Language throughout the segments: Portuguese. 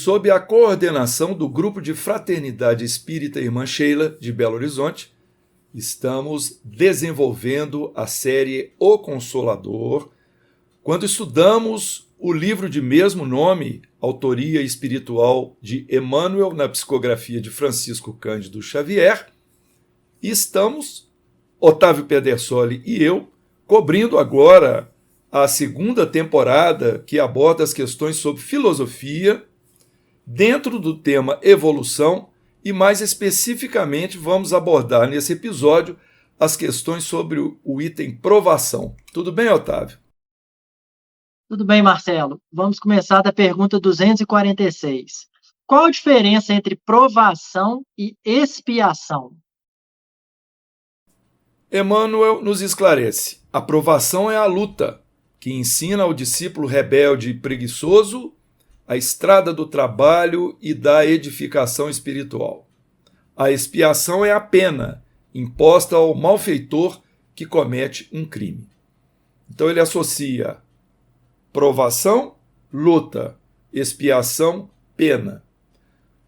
sob a coordenação do Grupo de Fraternidade Espírita Irmã Sheila, de Belo Horizonte, estamos desenvolvendo a série O Consolador, quando estudamos o livro de mesmo nome, autoria espiritual de Emmanuel, na psicografia de Francisco Cândido Xavier, e estamos, Otávio Pedersoli e eu, cobrindo agora a segunda temporada que aborda as questões sobre filosofia, dentro do tema evolução, e mais especificamente vamos abordar nesse episódio as questões sobre o item provação. Tudo bem, Otávio? Tudo bem, Marcelo. Vamos começar da pergunta 246. Qual a diferença entre provação e expiação? Emmanuel nos esclarece. A provação é a luta, que ensina ao discípulo rebelde e preguiçoso a estrada do trabalho e da edificação espiritual. A expiação é a pena imposta ao malfeitor que comete um crime. Então ele associa provação, luta, expiação, pena.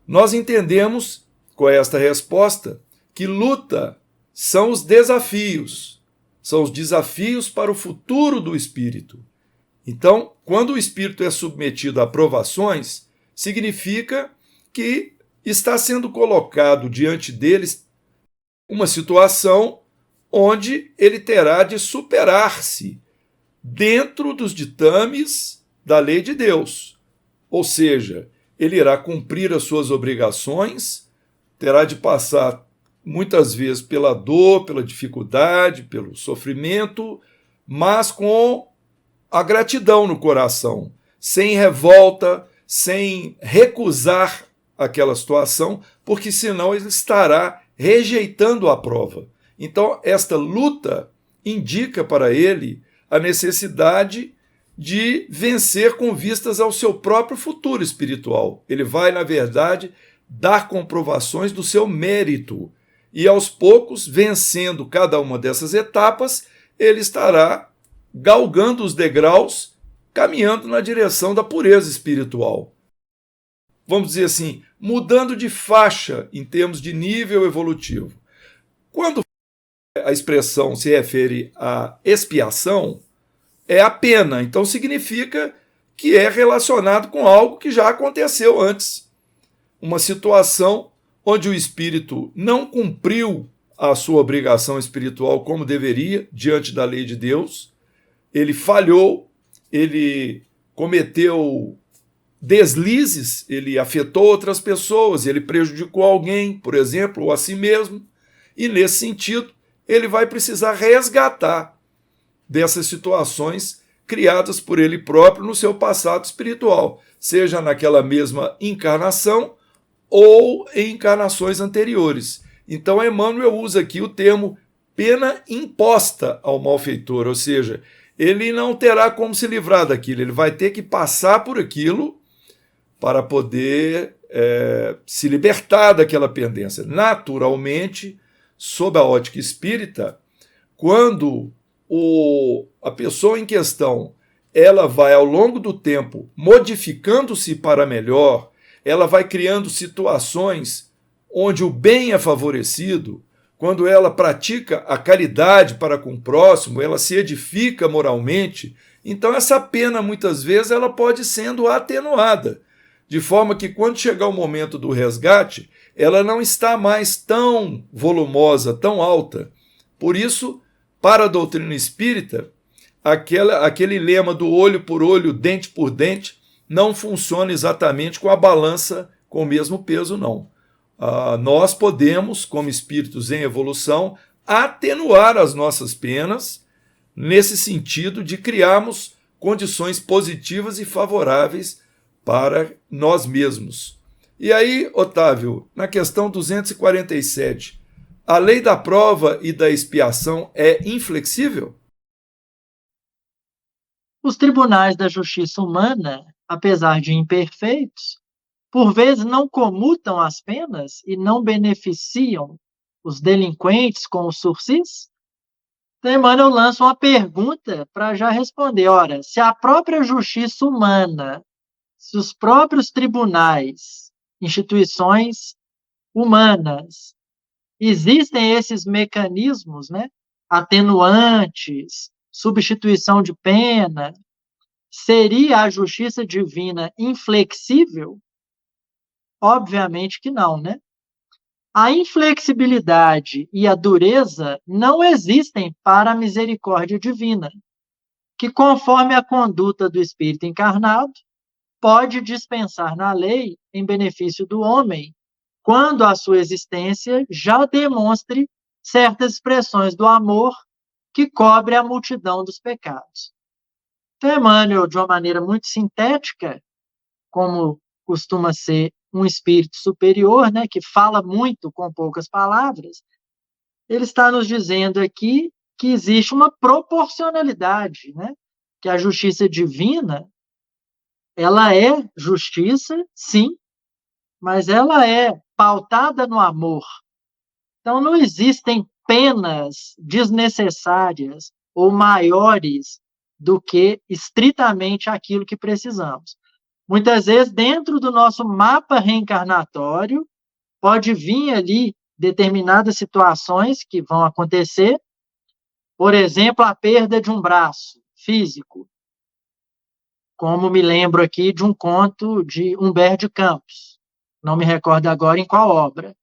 Nós entendemos, com esta resposta, que luta são os desafios para o futuro do espírito. Então, quando o espírito é submetido a provações, significa que está sendo colocado diante deles uma situação onde ele terá de superar-se dentro dos ditames da lei de Deus. Ou seja, ele irá cumprir as suas obrigações, terá de passar muitas vezes pela dor, pela dificuldade, pelo sofrimento, mas com a gratidão no coração, sem revolta, sem recusar aquela situação, porque senão ele estará rejeitando a prova. Então, esta luta indica para ele a necessidade de vencer com vistas ao seu próprio futuro espiritual. Ele vai, na verdade, dar comprovações do seu mérito. E aos poucos, vencendo cada uma dessas etapas, ele estará galgando os degraus, caminhando na direção da pureza espiritual. Vamos dizer assim, mudando de faixa em termos de nível evolutivo. Quando a expressão se refere à expiação, é a pena, então significa que é relacionado com algo que já aconteceu antes. Uma situação onde o espírito não cumpriu a sua obrigação espiritual como deveria, diante da lei de Deus, ele falhou, ele cometeu deslizes, ele afetou outras pessoas, ele prejudicou alguém, por exemplo, ou a si mesmo, e nesse sentido, ele vai precisar resgatar dessas situações criadas por ele próprio no seu passado espiritual, seja naquela mesma encarnação ou em encarnações anteriores. Então, Emmanuel usa aqui o termo pena imposta ao malfeitor, ou seja, ele não terá como se livrar daquilo, ele vai ter que passar por aquilo para poder se libertar daquela pendência. Naturalmente, sob a ótica espírita, quando a pessoa em questão ela vai, ao longo do tempo, modificando-se para melhor, ela vai criando situações onde o bem é favorecido, quando ela pratica a caridade para com o próximo, ela se edifica moralmente, então essa pena, muitas vezes, ela pode sendo atenuada, de forma que, quando chegar o momento do resgate, ela não está mais tão volumosa, tão alta. Por isso, para a doutrina espírita, aquele lema do olho por olho, dente por dente, não funciona exatamente com a balança com o mesmo peso, não. Nós podemos, como espíritos em evolução, atenuar as nossas penas, nesse sentido de criarmos condições positivas e favoráveis para nós mesmos. E aí, Otávio, na questão 247, a lei da prova e da expiação é inflexível? Os tribunais da justiça humana, apesar de imperfeitos, por vezes não comutam as penas e não beneficiam os delinquentes com os sursis? Então, Emmanuel lança uma pergunta para já responder. Ora, se a própria justiça humana se os próprios tribunais, instituições humanas, existem esses mecanismos, né, atenuantes, substituição de pena, seria a justiça divina inflexível? Obviamente que não, né? A inflexibilidade e a dureza não existem para a misericórdia divina, que, conforme a conduta do Espírito encarnado, pode dispensar na lei em benefício do homem, quando a sua existência já demonstre certas expressões do amor que cobre a multidão dos pecados. Então, Emmanuel, de uma maneira muito sintética, como costuma ser um espírito superior, né, que fala muito com poucas palavras, ele está nos dizendo aqui que existe uma proporcionalidade, né, que a justiça divina, ela é justiça, sim, mas ela é pautada no amor. Então, não existem penas desnecessárias ou maiores do que estritamente aquilo que precisamos. Muitas vezes, dentro do nosso mapa reencarnatório, pode vir ali determinadas situações que vão acontecer, por exemplo, a perda de um braço físico, como me lembro aqui de um conto de Humberto de Campos, não me recordo agora em qual obra.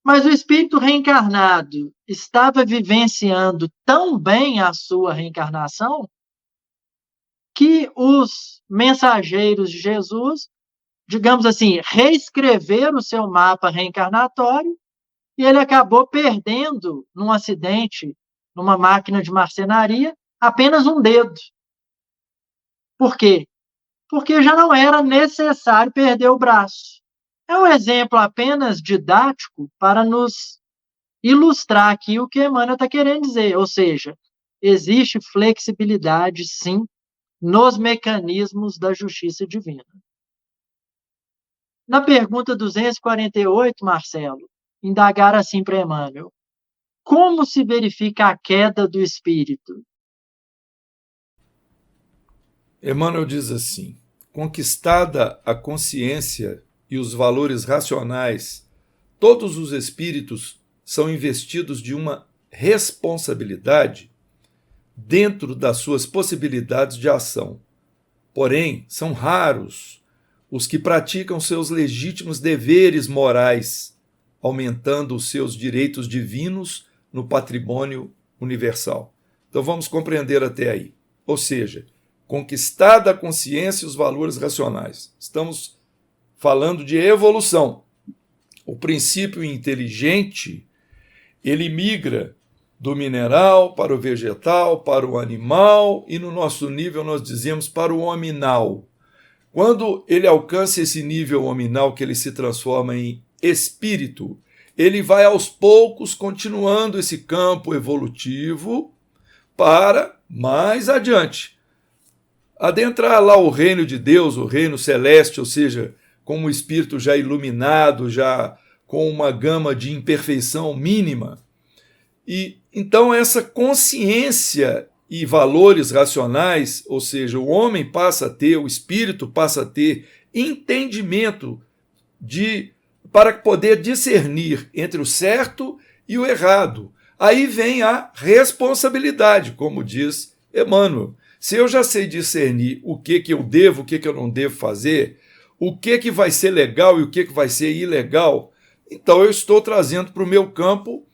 Mas o espírito reencarnado estava vivenciando tão bem a sua reencarnação que os mensageiros de Jesus, digamos assim, reescreveram o seu mapa reencarnatório e ele acabou perdendo, num acidente, numa máquina de marcenaria, apenas um dedo. Por quê? Porque já não era necessário perder o braço. É um exemplo apenas didático para nos ilustrar aqui o que Emmanuel está querendo dizer, ou seja, existe flexibilidade, sim, nos mecanismos da justiça divina. Na pergunta 248, Marcelo, indagar assim para Emmanuel: como se verifica a queda do espírito? Emmanuel diz assim: conquistada a consciência e os valores racionais, todos os espíritos são investidos de uma responsabilidade dentro das suas possibilidades de ação. Porém, são raros os que praticam seus legítimos deveres morais, aumentando os seus direitos divinos no patrimônio universal. Então vamos compreender até aí. Ou seja, conquistada a consciência e os valores racionais. Estamos falando de evolução. O princípio inteligente, ele migra do mineral para o vegetal, para o animal e, no nosso nível, nós dizemos para o hominal. Quando ele alcança esse nível hominal, que ele se transforma em espírito, ele vai aos poucos continuando esse campo evolutivo para mais adiante adentrar lá o reino de Deus, o reino celeste, ou seja, com um espírito já iluminado, já com uma gama de imperfeição mínima. E então essa consciência e valores racionais, ou seja, o homem passa a ter, o espírito passa a ter entendimento para poder discernir entre o certo e o errado. Aí vem a responsabilidade, como diz Emmanuel. Se eu já sei discernir o que eu devo, o que eu não devo fazer, o que vai ser legal e o que vai ser ilegal, então eu estou trazendo para o meu campo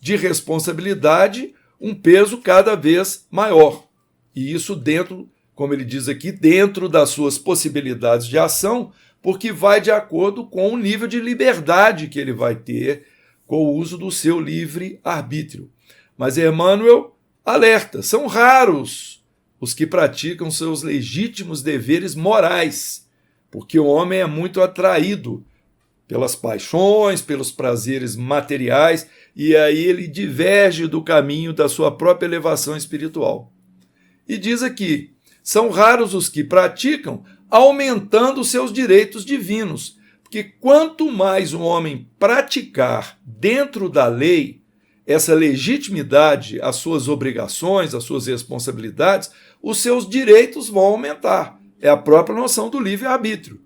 de responsabilidade um peso cada vez maior. E isso dentro, como ele diz aqui, dentro das suas possibilidades de ação, porque vai de acordo com o nível de liberdade que ele vai ter com o uso do seu livre-arbítrio. Mas Emmanuel alerta, são raros os que praticam seus legítimos deveres morais, porque o homem é muito atraído pelas paixões, pelos prazeres materiais, e aí ele diverge do caminho da sua própria elevação espiritual. E diz aqui, são raros os que praticam, aumentando seus direitos divinos, porque quanto mais o homem praticar dentro da lei essa legitimidade, as suas obrigações, as suas responsabilidades, os seus direitos vão aumentar. é a própria noção do livre-arbítrio.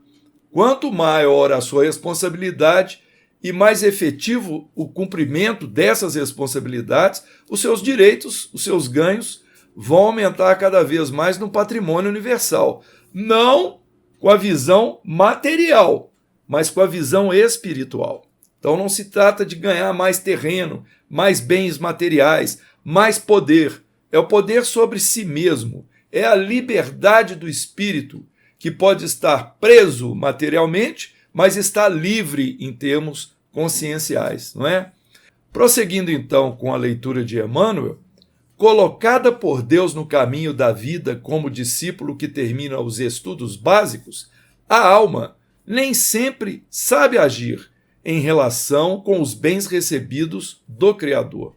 Quanto maior a sua responsabilidade e mais efetivo o cumprimento dessas responsabilidades, os seus direitos, os seus ganhos vão aumentar cada vez mais no patrimônio universal. Não com a visão material, mas com a visão espiritual. Então não se trata de ganhar mais terreno, mais bens materiais, mais poder. É o poder sobre si mesmo. É a liberdade do espírito, que pode estar preso materialmente, mas está livre em termos conscienciais, não é? Prosseguindo então com a leitura de Emmanuel, colocada por Deus no caminho da vida como discípulo que termina os estudos básicos, a alma nem sempre sabe agir em relação com os bens recebidos do Criador,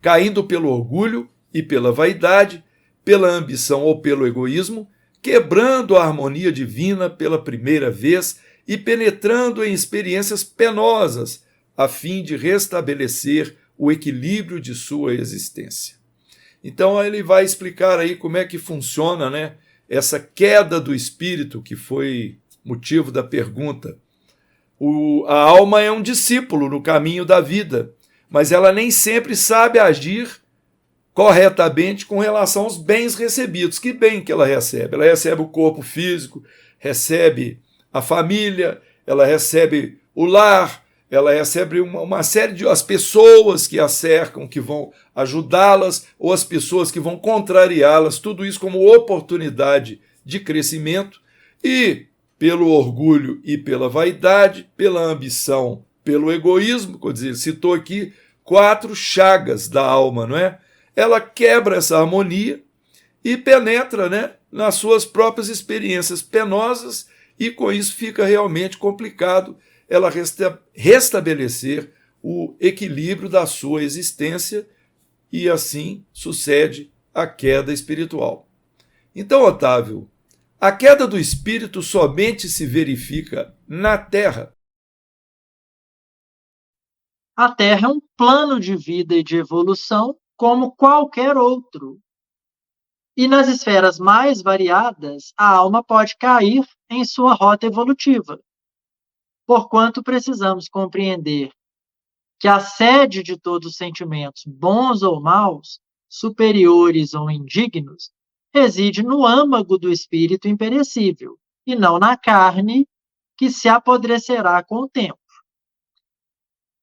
caindo pelo orgulho e pela vaidade, pela ambição ou pelo egoísmo, quebrando a harmonia divina pela primeira vez e penetrando em experiências penosas, a fim de restabelecer o equilíbrio de sua existência. Então ele vai explicar aí como é que funciona, né, essa queda do espírito, que foi motivo da pergunta. A alma é um discípulo no caminho da vida, mas ela nem sempre sabe agir corretamente com relação aos bens recebidos. Que bem que ela recebe? Ela recebe o corpo físico, recebe a família, ela recebe o lar, ela recebe uma série de as pessoas que a cercam, que vão ajudá-las, ou as pessoas que vão contrariá-las, tudo isso como oportunidade de crescimento, e pelo orgulho e pela vaidade, pela ambição, pelo egoísmo, quer dizer, citou aqui 4 chagas da alma, não é? Ela quebra essa harmonia e penetra, né, nas suas próprias experiências penosas, e com isso fica realmente complicado ela restabelecer o equilíbrio da sua existência, e assim sucede a queda espiritual. Então, Otávio, a queda do espírito somente se verifica na Terra? A Terra é um plano de vida e de evolução como qualquer outro. E nas esferas mais variadas, a alma pode cair em sua rota evolutiva. Porquanto precisamos compreender que a sede de todos os sentimentos, bons ou maus, superiores ou indignos, reside no âmago do espírito imperecível, e não na carne, que se apodrecerá com o tempo.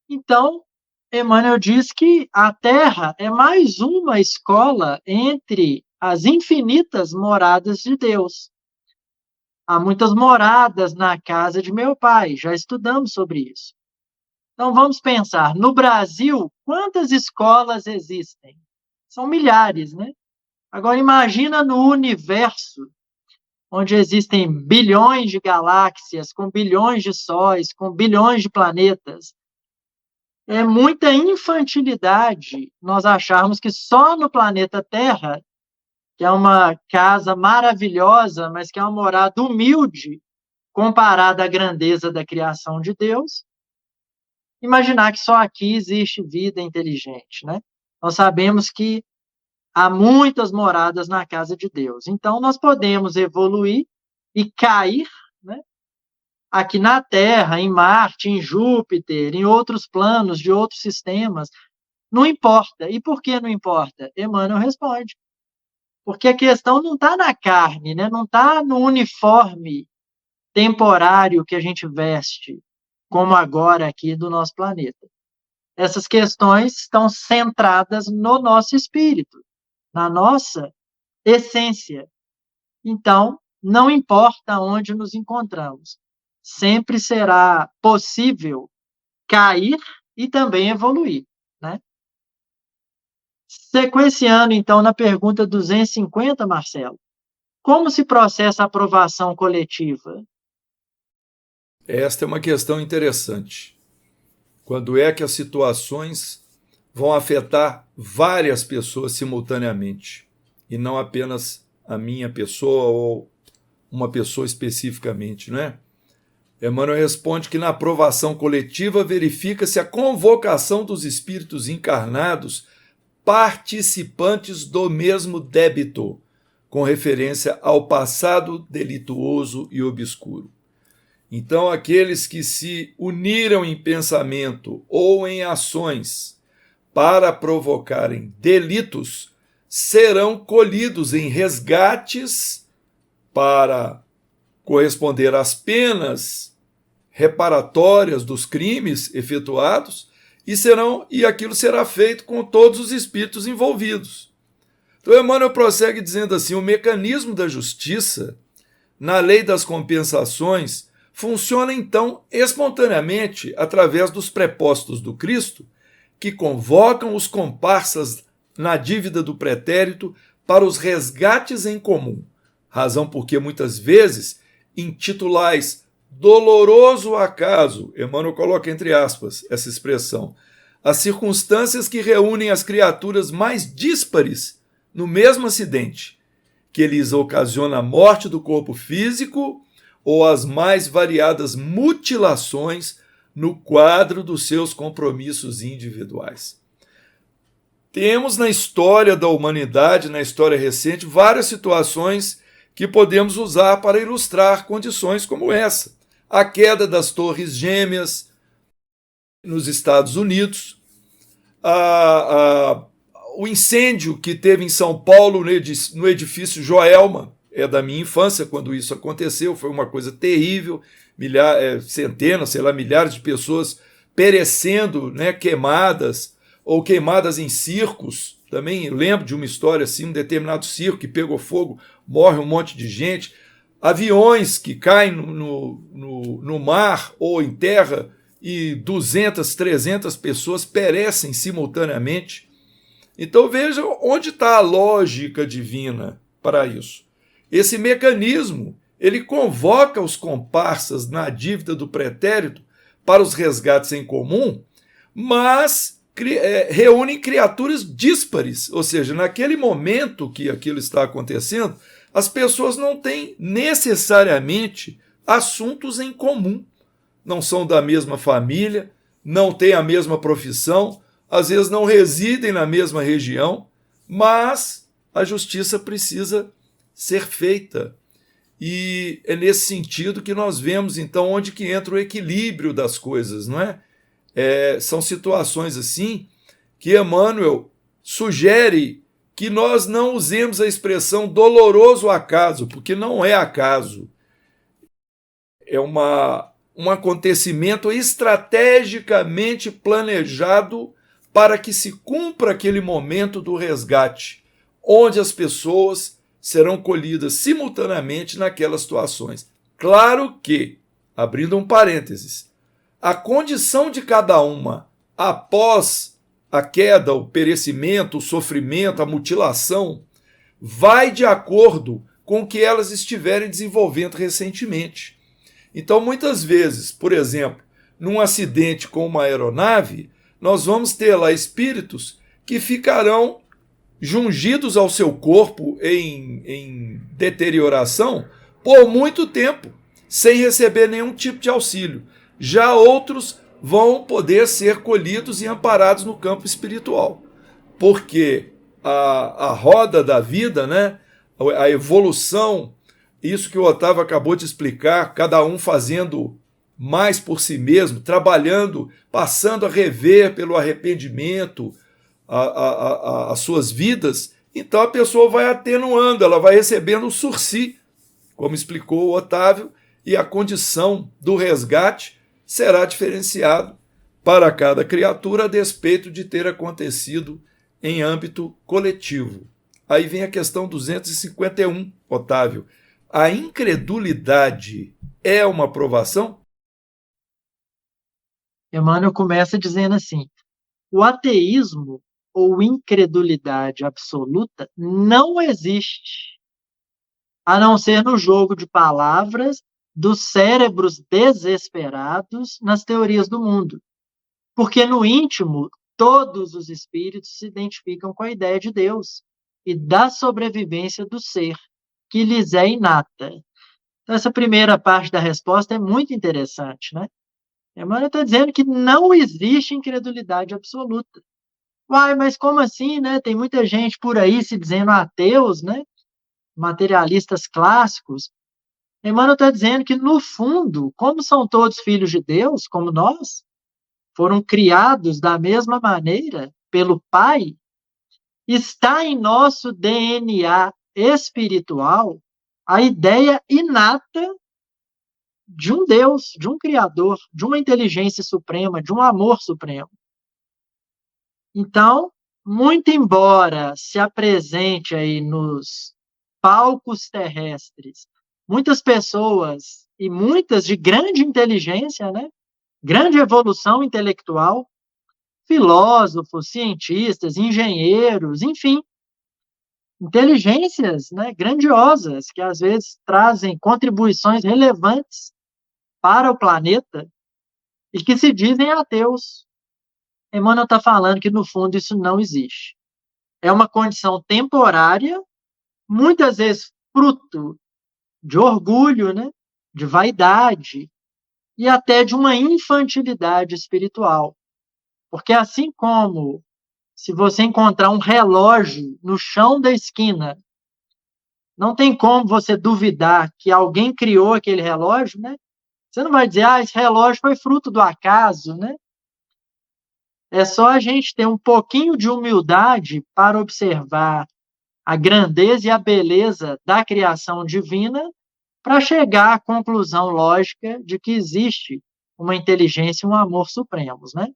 Então, Emmanuel diz que a Terra é mais uma escola entre as infinitas moradas de Deus. Há muitas moradas na casa de meu pai, já estudamos sobre isso. Então vamos pensar, no Brasil, quantas escolas existem? São milhares, né? Agora imagina no universo, onde existem bilhões de galáxias, com bilhões de sóis, com bilhões de planetas. É muita infantilidade nós acharmos que só no planeta Terra, que é uma casa maravilhosa, mas que é uma morada humilde, comparada à grandeza da criação de Deus, imaginar que só aqui existe vida inteligente, né? Nós sabemos que há muitas moradas na casa de Deus. Então, nós podemos evoluir e cair, né, aqui na Terra, em Marte, em Júpiter, em outros planos de outros sistemas. Não importa. E por que não importa? Emmanuel responde. Porque a questão não está na carne, né? Não está no uniforme temporário que a gente veste, como agora aqui do nosso planeta. Essas questões estão centradas no nosso espírito, na nossa essência. Então, não importa onde nos encontramos, sempre será possível cair e também evoluir, né? Sequenciando, então, na pergunta 250, Marcelo, como se processa a aprovação coletiva? Esta é uma questão interessante. Quando é que as situações vão afetar várias pessoas simultaneamente, e não apenas a minha pessoa ou uma pessoa especificamente, não é? Emmanuel responde que na aprovação coletiva verifica-se a convocação dos espíritos encarnados participantes do mesmo débito, com referência ao passado delituoso e obscuro. Então, aqueles que se uniram em pensamento ou em ações para provocarem delitos serão colhidos em resgates para corresponder às penas reparatórias dos crimes efetuados e aquilo será feito com todos os espíritos envolvidos. Então, Emmanuel prossegue dizendo assim: o mecanismo da justiça, na lei das compensações, funciona então espontaneamente através dos prepostos do Cristo, que convocam os comparsas na dívida do pretérito para os resgates em comum, razão porque muitas vezes intitulais doloroso acaso, Emmanuel coloca entre aspas essa expressão, as circunstâncias que reúnem as criaturas mais díspares no mesmo acidente, que lhes ocasiona a morte do corpo físico ou as mais variadas mutilações no quadro dos seus compromissos individuais. Temos na história da humanidade, na história recente, várias situações que podemos usar para ilustrar condições como essa. A queda das Torres Gêmeas nos Estados Unidos, o incêndio que teve em São Paulo no edifício Joelma, é da minha infância quando isso aconteceu, foi uma coisa terrível, centenas, milhares de pessoas perecendo, né, queimadas, ou queimadas em circos. Também lembro de uma história assim, um determinado circo que pegou fogo, morre um monte de gente, aviões que caem no mar ou em terra e 200, 300 pessoas perecem simultaneamente. Então veja onde está a lógica divina para isso. Esse mecanismo, ele convoca os comparsas na dívida do pretérito para os resgates em comum, mas reúne criaturas díspares, ou seja, naquele momento que aquilo está acontecendo, as pessoas não têm necessariamente assuntos em comum, não são da mesma família, não têm a mesma profissão, às vezes não residem na mesma região, mas a justiça precisa ser feita. E é nesse sentido que nós vemos, então, onde que entra o equilíbrio das coisas, não é? São situações assim que Emmanuel sugere que nós não usemos a expressão doloroso acaso, porque não é acaso. É um acontecimento estrategicamente planejado para que se cumpra aquele momento do resgate, onde as pessoas serão colhidas simultaneamente naquelas situações. Claro que, abrindo um parênteses, a condição de cada uma após a queda, o perecimento, o sofrimento, a mutilação, vai de acordo com o que elas estiverem desenvolvendo recentemente. Então, muitas vezes, por exemplo, num acidente com uma aeronave, nós vamos ter lá espíritos que ficarão jungidos ao seu corpo em deterioração por muito tempo, sem receber nenhum tipo de auxílio. Já outros vão poder ser colhidos e amparados no campo espiritual, porque a roda da vida, né, a evolução, isso que o Otávio acabou de explicar, cada um fazendo mais por si mesmo, trabalhando, passando a rever pelo arrependimento as suas vidas, então a pessoa vai atenuando, ela vai recebendo o sursi, como explicou o Otávio, e a condição do resgate será diferenciado para cada criatura a despeito de ter acontecido em âmbito coletivo. Aí vem a questão 251, Otávio. A incredulidade é uma provação? Emmanuel começa dizendo assim: o ateísmo ou incredulidade absoluta não existe, a não ser no jogo de palavras dos cérebros desesperados nas teorias do mundo. Porque no íntimo, todos os espíritos se identificam com a ideia de Deus e da sobrevivência do ser, que lhes é inata. Então, essa primeira parte da resposta é muito interessante, né? Emmanuel está dizendo que não existe incredulidade absoluta. Uai, mas como assim, né? Tem muita gente por aí se dizendo ateus, né? materialistas clássicos, Emmanuel está dizendo que, no fundo, como são todos filhos de Deus, como nós, foram criados da mesma maneira pelo Pai, está em nosso DNA espiritual a ideia inata de um Deus, de um Criador, de uma inteligência suprema, de um amor supremo. Então, muito embora se apresente aí nos palcos terrestres muitas pessoas e muitas de grande inteligência, né? Grande evolução intelectual, filósofos, cientistas, engenheiros, enfim, inteligências, né, grandiosas, que às vezes trazem contribuições relevantes para o planeta e que se dizem ateus. Emmanuel está falando que, no fundo, isso não existe. É uma condição temporária, muitas vezes fruto de orgulho, né, de vaidade e até de uma infantilidade espiritual. Porque assim como se você encontrar um relógio no chão da esquina, não tem como você duvidar que alguém criou aquele relógio, né? Você não vai dizer, esse relógio foi fruto do acaso, né? É só a gente ter um pouquinho de humildade para observar a grandeza e a beleza da criação divina para chegar à conclusão lógica de que existe uma inteligência e um amor supremos, né?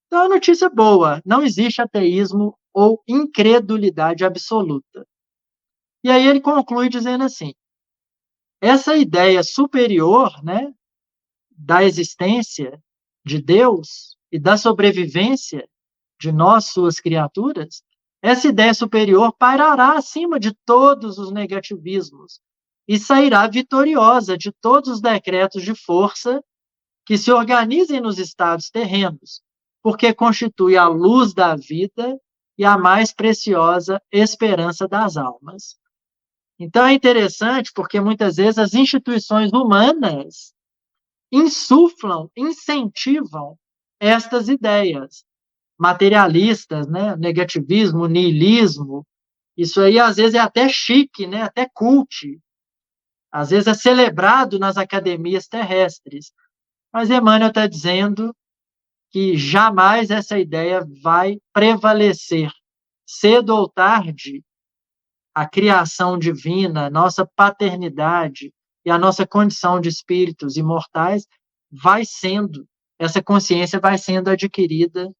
Então, a notícia boa, não existe ateísmo ou incredulidade absoluta. E aí ele conclui dizendo assim, essa ideia superior, né, da existência de Deus e da sobrevivência de nós, suas criaturas, essa ideia superior pairará acima de todos os negativismos e sairá vitoriosa de todos os decretos de força que se organizem nos estados terrenos, porque constitui a luz da vida e a mais preciosa esperança das almas. Então é interessante porque muitas vezes as instituições humanas insuflam, incentivam estas ideias materialistas, né? Negativismo, niilismo. Isso aí às vezes é até chique, né? Até cult. Às vezes é celebrado nas academias terrestres. Mas Emmanuel está dizendo que jamais essa ideia vai prevalecer. Cedo ou tarde, a criação divina, nossa paternidade e a nossa condição de espíritos imortais essa consciência vai sendo adquirida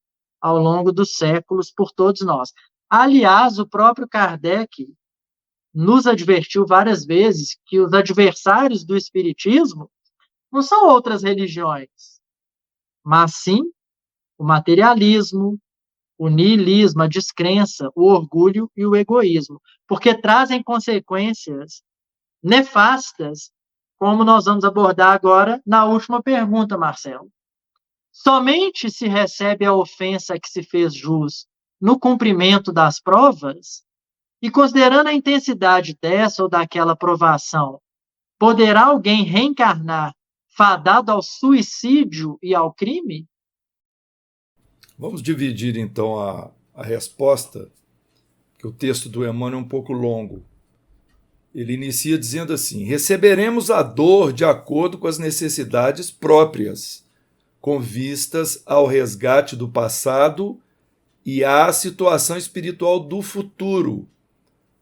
ao longo dos séculos por todos nós. Aliás, o próprio Kardec nos advertiu várias vezes que os adversários do espiritismo não são outras religiões, mas sim o materialismo, o niilismo, a descrença, o orgulho e o egoísmo, porque trazem consequências nefastas, como nós vamos abordar agora na última pergunta, Marcelo. Somente se recebe a ofensa que se fez jus no cumprimento das provas, e considerando a intensidade dessa ou daquela provação, poderá alguém reencarnar fadado ao suicídio e ao crime? Vamos dividir então a resposta, que o texto do Emmanuel é um pouco longo. Ele inicia dizendo assim: receberemos a dor de acordo com as necessidades próprias, com vistas ao resgate do passado e à situação espiritual do futuro,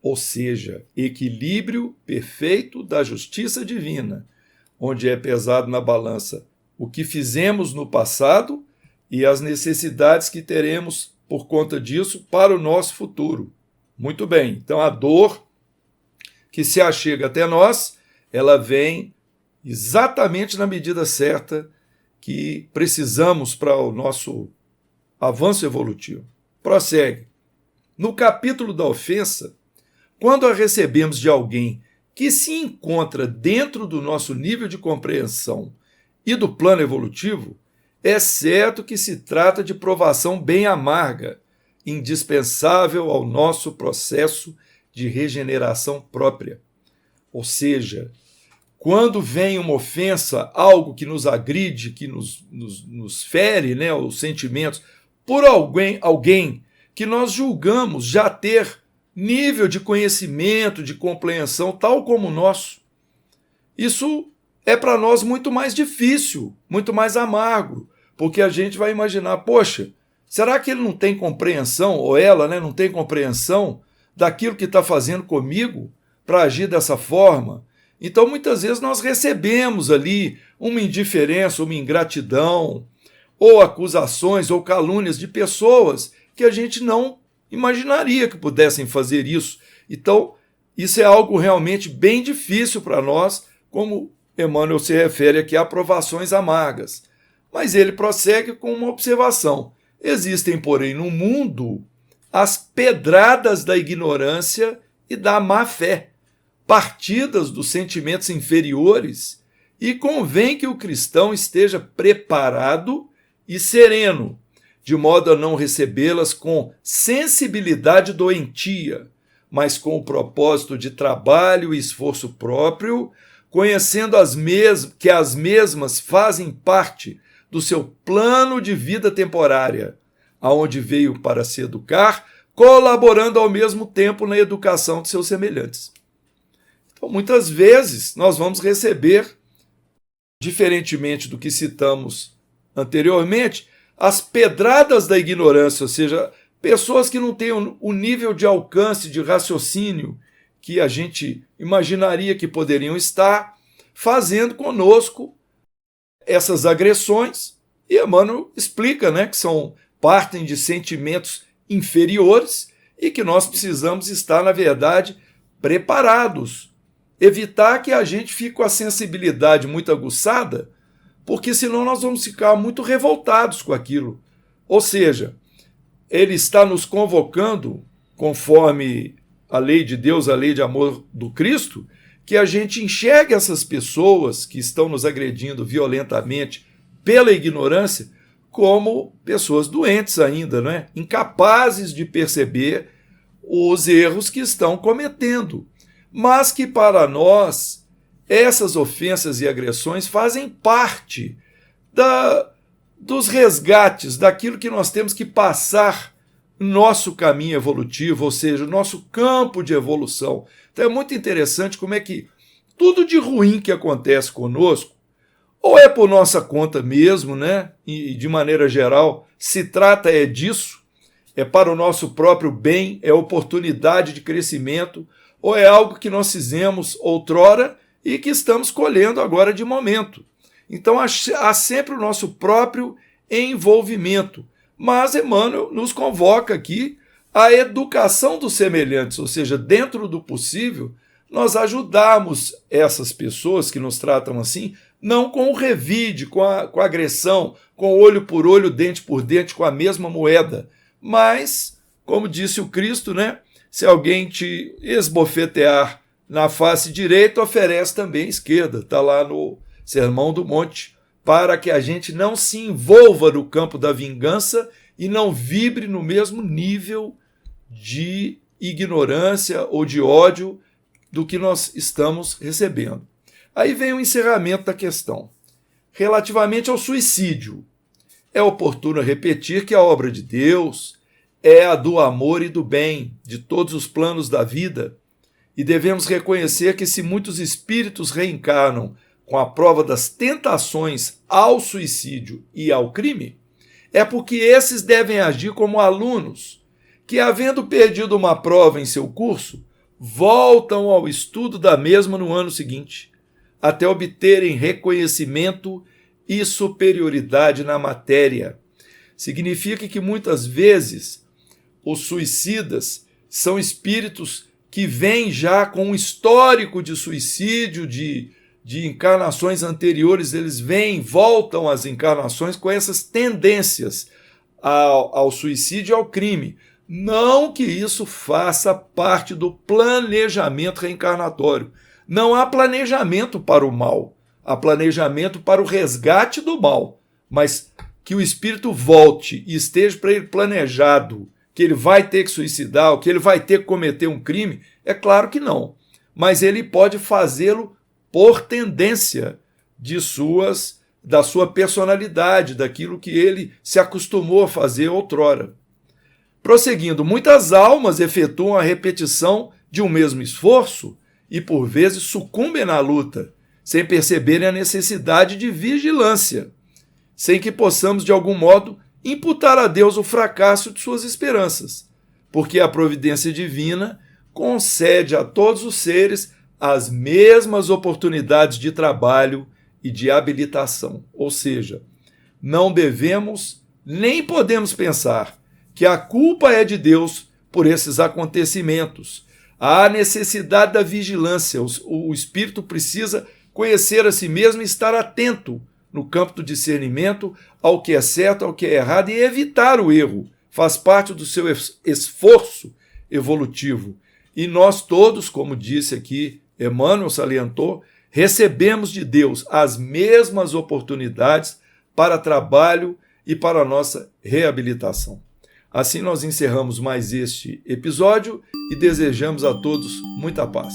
ou seja, equilíbrio perfeito da justiça divina, onde é pesado na balança o que fizemos no passado e as necessidades que teremos por conta disso para o nosso futuro. Muito bem, então a dor que se achega até nós, ela vem exatamente na medida certa que precisamos para o nosso avanço evolutivo. Prossegue. No capítulo da ofensa, quando a recebemos de alguém que se encontra dentro do nosso nível de compreensão e do plano evolutivo, é certo que se trata de provação bem amarga, indispensável ao nosso processo de regeneração própria. Ou seja, quando vem uma ofensa, algo que nos agride, que nos fere, né, os sentimentos, por alguém que nós julgamos já ter nível de conhecimento, de compreensão, tal como o nosso. Isso é para nós muito mais difícil, muito mais amargo, porque a gente vai imaginar, poxa, será que ele não tem compreensão, ou ela, né, não tem compreensão daquilo que está fazendo comigo para agir dessa forma? Então, muitas vezes nós recebemos ali uma indiferença, uma ingratidão, ou acusações ou calúnias de pessoas que a gente não imaginaria que pudessem fazer isso. Então, isso é algo realmente bem difícil para nós, como Emmanuel se refere aqui a provações amargas. Mas ele prossegue com uma observação. Existem, porém, no mundo as pedradas da ignorância e da má-fé, partidas dos sentimentos inferiores, e convém que o cristão esteja preparado e sereno, de modo a não recebê-las com sensibilidade doentia, mas com o propósito de trabalho e esforço próprio, conhecendo que as mesmas fazem parte do seu plano de vida temporária, aonde veio para se educar, colaborando ao mesmo tempo na educação de seus semelhantes. Então, muitas vezes, nós vamos receber, diferentemente do que citamos anteriormente, as pedradas da ignorância, ou seja, pessoas que não têm o nível de alcance, de raciocínio que a gente imaginaria que poderiam estar, fazendo conosco essas agressões. E Emmanuel explica, né, que partem de sentimentos inferiores e que nós precisamos estar, na verdade, preparados. Evitar que a gente fique com a sensibilidade muito aguçada, porque senão nós vamos ficar muito revoltados com aquilo. Ou seja, ele está nos convocando, conforme a lei de Deus, a lei de amor do Cristo, que a gente enxergue essas pessoas que estão nos agredindo violentamente pela ignorância como pessoas doentes ainda, né? Incapazes de perceber os erros que estão cometendo. Mas que para nós essas ofensas e agressões fazem parte dos resgates, daquilo que nós temos que passar no nosso caminho evolutivo, ou seja, o nosso campo de evolução. Então é muito interessante como é que tudo de ruim que acontece conosco, ou é por nossa conta mesmo, né? E de maneira geral, se trata disso, é para o nosso próprio bem, é oportunidade de crescimento, ou é algo que nós fizemos outrora e que estamos colhendo agora de momento. Então há sempre o nosso próprio envolvimento. Mas Emmanuel nos convoca aqui à educação dos semelhantes, ou seja, dentro do possível, nós ajudarmos essas pessoas que nos tratam assim, não com o revide, com a agressão, com olho por olho, dente por dente, com a mesma moeda, mas, como disse o Cristo, né? Se alguém te esbofetear na face direita, oferece também a esquerda. Está lá no Sermão do Monte, para que a gente não se envolva no campo da vingança e não vibre no mesmo nível de ignorância ou de ódio do que nós estamos recebendo. Aí vem o encerramento da questão. Relativamente ao suicídio, é oportuno repetir que a obra de Deus é a do amor e do bem, de todos os planos da vida, e devemos reconhecer que se muitos espíritos reencarnam com a prova das tentações ao suicídio e ao crime, é porque esses devem agir como alunos que, havendo perdido uma prova em seu curso, voltam ao estudo da mesma no ano seguinte, até obterem reconhecimento e superioridade na matéria. Significa que muitas vezes os suicidas são espíritos que vêm já com um histórico de suicídio, de encarnações anteriores, eles voltam às encarnações com essas tendências ao suicídio e ao crime. Não que isso faça parte do planejamento reencarnatório. Não há planejamento para o mal, há planejamento para o resgate do mal. Mas que o espírito volte e esteja para ele planejado, que ele vai ter que suicidar, ou que ele vai ter que cometer um crime, é claro que não. Mas ele pode fazê-lo por tendência da sua personalidade, daquilo que ele se acostumou a fazer outrora. Prosseguindo, muitas almas efetuam a repetição de um mesmo esforço e, por vezes, sucumbem na luta, sem perceberem a necessidade de vigilância, sem que possamos, de algum modo, imputar a Deus o fracasso de suas esperanças, porque a providência divina concede a todos os seres as mesmas oportunidades de trabalho e de habilitação. Ou seja, não devemos nem podemos pensar que a culpa é de Deus por esses acontecimentos. Há necessidade da vigilância. O espírito precisa conhecer a si mesmo e estar atento no campo do discernimento ao que é certo, ao que é errado e evitar o erro. Faz parte do seu esforço evolutivo. E nós todos, como disse aqui Emmanuel salientou, recebemos de Deus as mesmas oportunidades para trabalho e para a nossa reabilitação. Assim nós encerramos mais este episódio e desejamos a todos muita paz.